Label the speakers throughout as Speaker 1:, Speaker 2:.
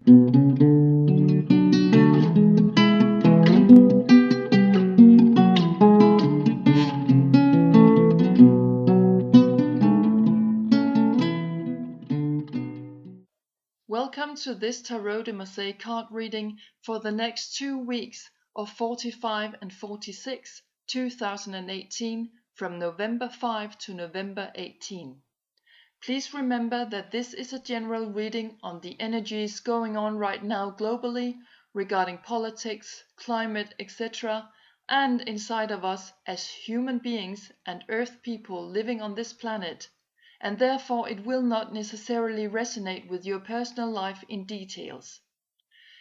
Speaker 1: Welcome to this Tarot de Marseille card reading for the next 2 weeks of 45 and 46, 2018, from November 5 to November 18. Please remember that this is a general reading on the energies going on right now globally regarding politics, climate, etc., and inside of us as human beings and Earth people living on this planet, and therefore it will not necessarily resonate with your personal life in details.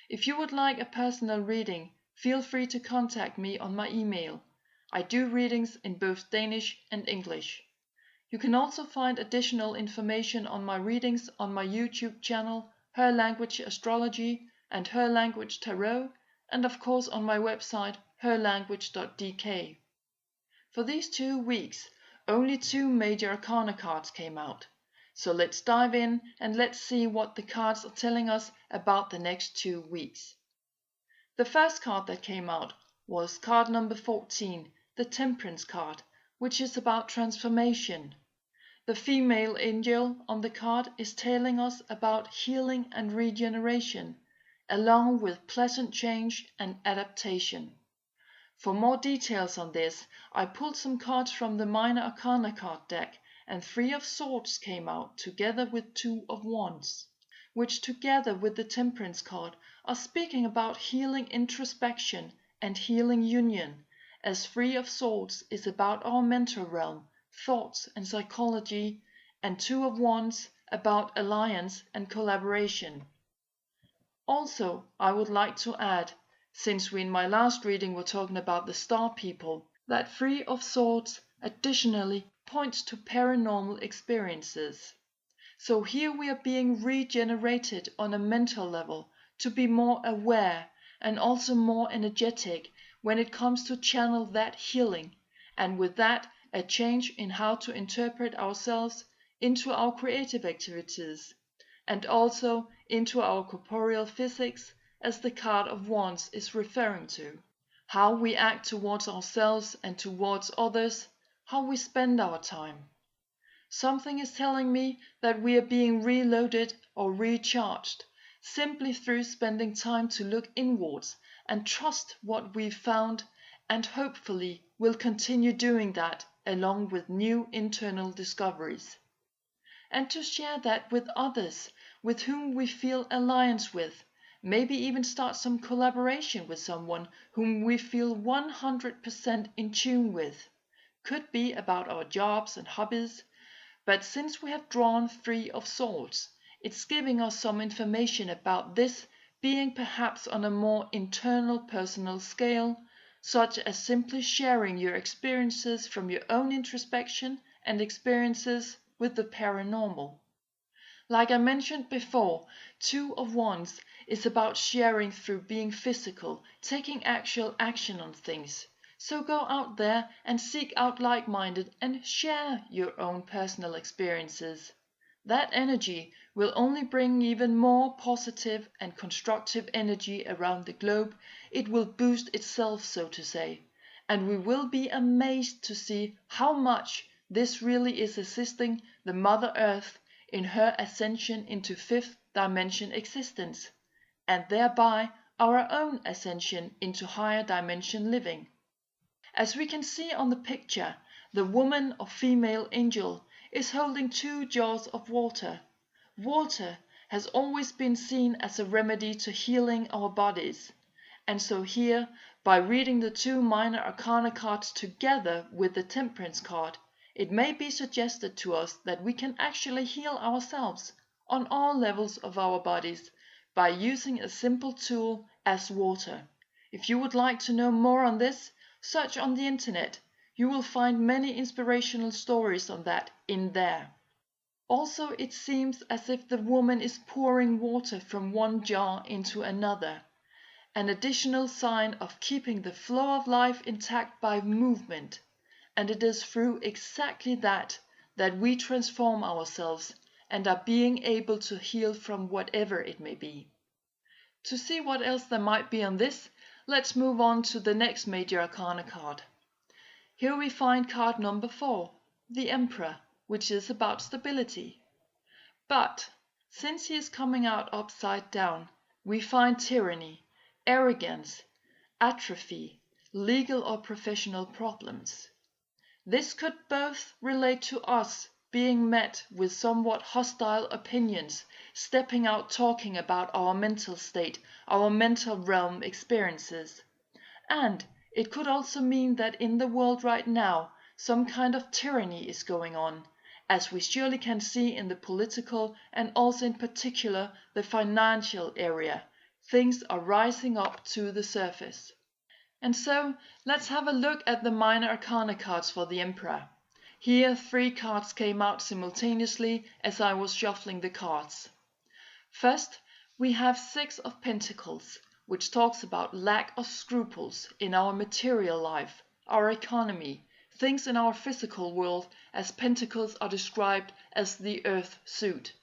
Speaker 1: If you would like a personal reading, feel free to contact me on my email. I do readings in both Danish and English. You can also find additional information on my readings on my YouTube channel, Her Language Astrology and Her Language Tarot, and of course on my website, herlanguage.dk. For these 2 weeks, only 2 major arcana cards came out. So let's dive in and let's see what the cards are telling us about the next 2 weeks. The first card that came out was card number 14, the Temperance card, which is about transformation. The female angel on the card is telling us about healing and regeneration, along with pleasant change and adaptation. For more details on this, I pulled some cards from the Minor Arcana card deck, and 3 of Swords came out together with 2 of Wands, which together with the Temperance card are speaking about healing introspection and healing union, as 3 of Swords is about our mental realm, thoughts and psychology, and 2 of Wands about alliance and collaboration. Also, I would like to add, since we in my last reading were talking about the star people, that 3 of Swords additionally points to paranormal experiences. So here we are being regenerated on a mental level to be more aware and also more energetic when it comes to channel that healing, and with that a change in how to interpret ourselves into our creative activities, and also into our corporeal physics, as the card of Wands is referring to. How we act towards ourselves and towards others, how we spend our time. Something is telling me that we are being reloaded or recharged, simply through spending time to look inwards and trust what we've found, and hopefully will continue doing that along with new internal discoveries. And to share that with others with whom we feel alliance with, maybe even start some collaboration with someone whom we feel 100% in tune with. Could be about our jobs and hobbies, but since we have drawn 3 of Swords, it's giving us some information about this being perhaps on a more internal personal scale, such as simply sharing your experiences from your own introspection and experiences with the paranormal. Like I mentioned before, 2 of Wands is about sharing through being physical, taking actual action on things. So go out there and seek out like-minded and share your own personal experiences. That energy will only bring even more positive and constructive energy around the globe. It will boost itself, so to say, and we will be amazed to see how much this really is assisting the Mother Earth in her ascension into 5th dimension existence, and thereby our own ascension into higher dimension living. As we can see on the picture, the woman or female angel is holding 2 jars of water. Water has always been seen as a remedy to healing our bodies, and so here, by reading the 2 minor arcana cards together with the Temperance card, it may be suggested to us that we can actually heal ourselves on all levels of our bodies by using a simple tool as water. If you would like to know more on this, search on the internet. You will find many inspirational stories on that in there. Also, it seems as if the woman is pouring water from one jar into another, an additional sign of keeping the flow of life intact by movement. And it is through exactly that we transform ourselves and are being able to heal from whatever it may be. To see what else there might be on this, let's move on to the next major arcana card. Here we find card number 4, the Emperor, which is about stability. But since he is coming out upside down, we find tyranny, arrogance, atrophy, legal or professional problems. This could both relate to us being met with somewhat hostile opinions, stepping out talking about our mental state, our mental realm experiences. And it could also mean that in the world right now, some kind of tyranny is going on, as we surely can see in the political and also in particular the financial area. Things are rising up to the surface. And so, let's have a look at the minor arcana cards for the Emperor. Here 3 cards came out simultaneously as I was shuffling the cards. First, we have 6 of Pentacles, which talks about lack of scruples in our material life, our economy, things in our physical world, as Pentacles are described as the Earth suit.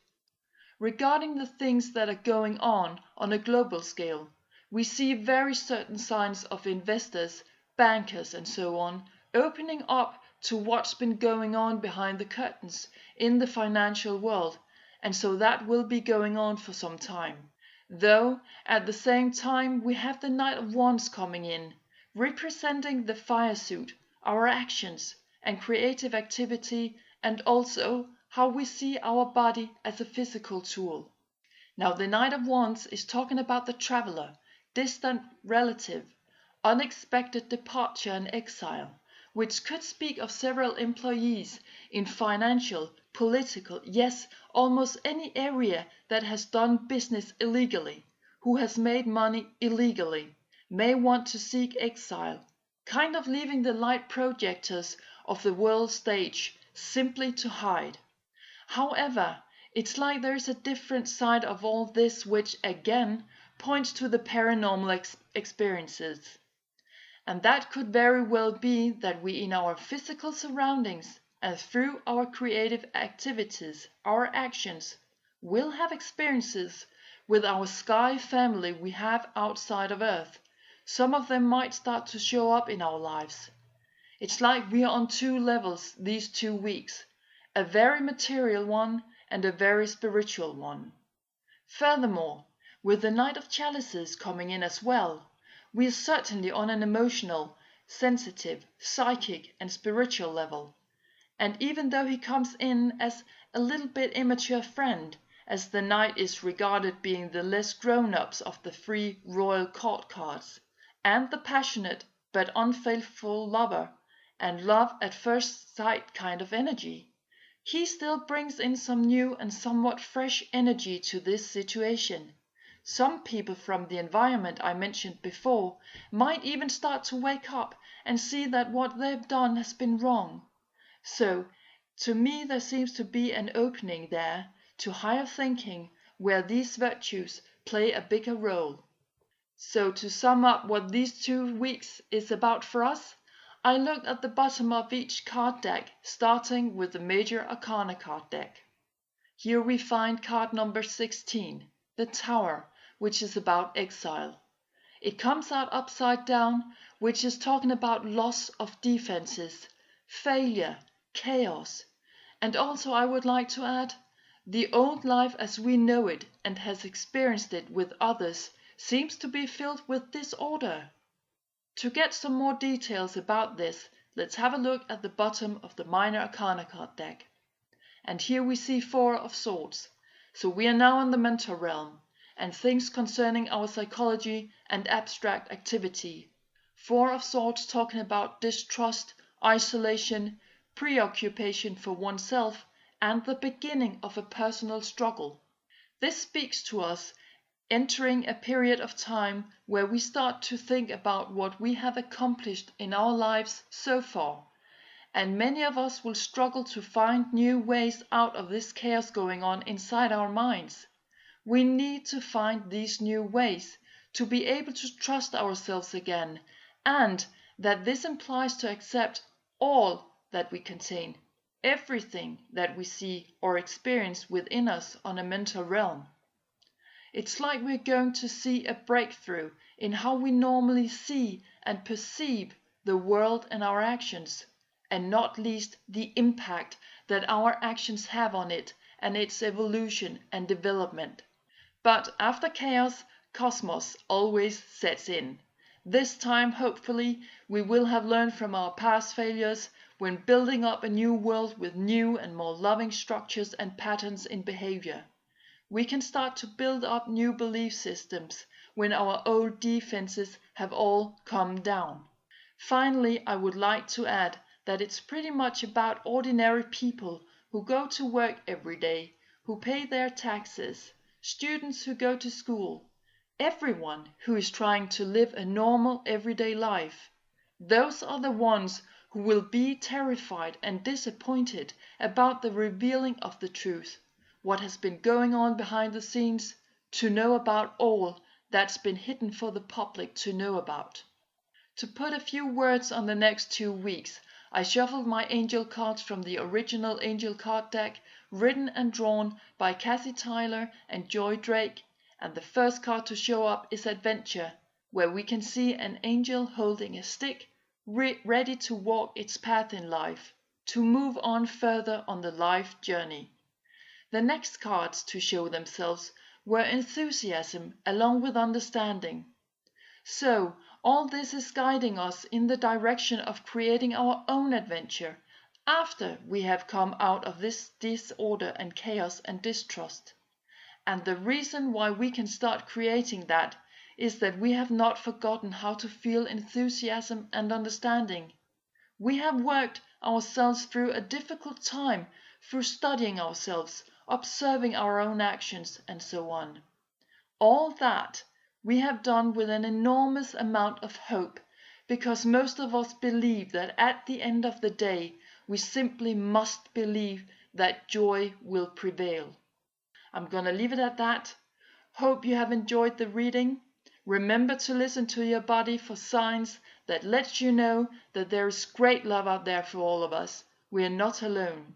Speaker 1: Regarding the things that are going on a global scale, we see very certain signs of investors, bankers and so on, opening up to what's been going on behind the curtains in the financial world, and so that will be going on for some time. Though, at the same time, we have the Knight of Wands coming in, representing the fire suit, our actions and creative activity, and also how we see our body as a physical tool. Now, the Knight of Wands is talking about the traveler, distant relative, unexpected departure and exile, which could speak of several employees in financial, political, yes, almost any area that has done business illegally, who has made money illegally, may want to seek exile, kind of leaving the light projectors of the world stage simply to hide. However, it's like there's a different side of all this which, again, points to the paranormal experiences. And that could very well be that we in our physical surroundings and through our creative activities, our actions, will have experiences with our sky family we have outside of Earth. Some of them might start to show up in our lives. It's like we are on 2 levels these 2 weeks, a very material one and a very spiritual one. Furthermore, with the Knight of Chalices coming in as well, we are certainly on an emotional, sensitive, psychic and spiritual level. And even though he comes in as a little bit immature friend, as the Knight is regarded being the less grown-ups of the 3 royal court cards, and the passionate but unfaithful lover, and love at first sight kind of energy, he still brings in some new and somewhat fresh energy to this situation. Some people from the environment I mentioned before might even start to wake up and see that what they've done has been wrong. So, to me there seems to be an opening there to higher thinking where these virtues play a bigger role. So to sum up what these 2 weeks is about for us, I looked at the bottom of each card deck, starting with the Major Arcana card deck. Here we find card number 16, the Tower, which is about exile. It comes out upside down, which is talking about loss of defenses, failure, chaos, and also I would like to add, the old life as we know it and has experienced it with others seems to be filled with disorder. To get some more details about this, let's have a look at the bottom of the Minor Arcana card deck. And here we see 4 of Swords. So we are now in the mental realm, and things concerning our psychology and abstract activity. 4 of Swords talking about distrust, isolation, preoccupation for oneself, and the beginning of a personal struggle. This speaks to us entering a period of time where we start to think about what we have accomplished in our lives so far, and many of us will struggle to find new ways out of this chaos going on inside our minds. We need to find these new ways to be able to trust ourselves again, and that this implies to accept all that we contain, everything that we see or experience within us on a mental realm. It's like we're going to see a breakthrough in how we normally see and perceive the world and our actions, and not least the impact that our actions have on it and its evolution and development. But after chaos, cosmos always sets in. This time, hopefully, we will have learned from our past failures when building up a new world with new and more loving structures and patterns in behavior. We can start to build up new belief systems when our old defenses have all come down. Finally, I would like to add that it's pretty much about ordinary people who go to work every day, who pay their taxes, students who go to school, everyone who is trying to live a normal everyday life. Those are the ones who will be terrified and disappointed about the revealing of the truth, what has been going on behind the scenes, to know about all that's been hidden for the public to know about. To put a few words on the next 2 weeks, I shuffled my angel cards from the original angel card deck, written and drawn by Kathy Tyler and Joy Drake, and the first card to show up is Adventure, where we can see an angel holding a stick, ready to walk its path in life, to move on further on the life journey. The next cards to show themselves were Enthusiasm along with Understanding. So, all this is guiding us in the direction of creating our own adventure after we have come out of this disorder and chaos and distrust. And the reason why we can start creating that is that we have not forgotten how to feel enthusiasm and understanding. We have worked ourselves through a difficult time through studying ourselves, observing our own actions, and so on. All that we have done with an enormous amount of hope, because most of us believe that at the end of the day, we simply must believe that joy will prevail. I'm going to leave it at that. Hope you have enjoyed the reading. Remember to listen to your body for signs that let you know that there is great love out there for all of us. We are not alone.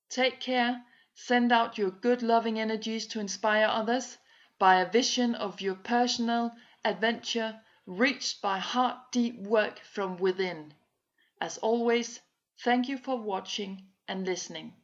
Speaker 1: Take care. Send out your good loving energies to inspire others by a vision of your personal adventure reached by heart-deep work from within. As always, thank you for watching and listening.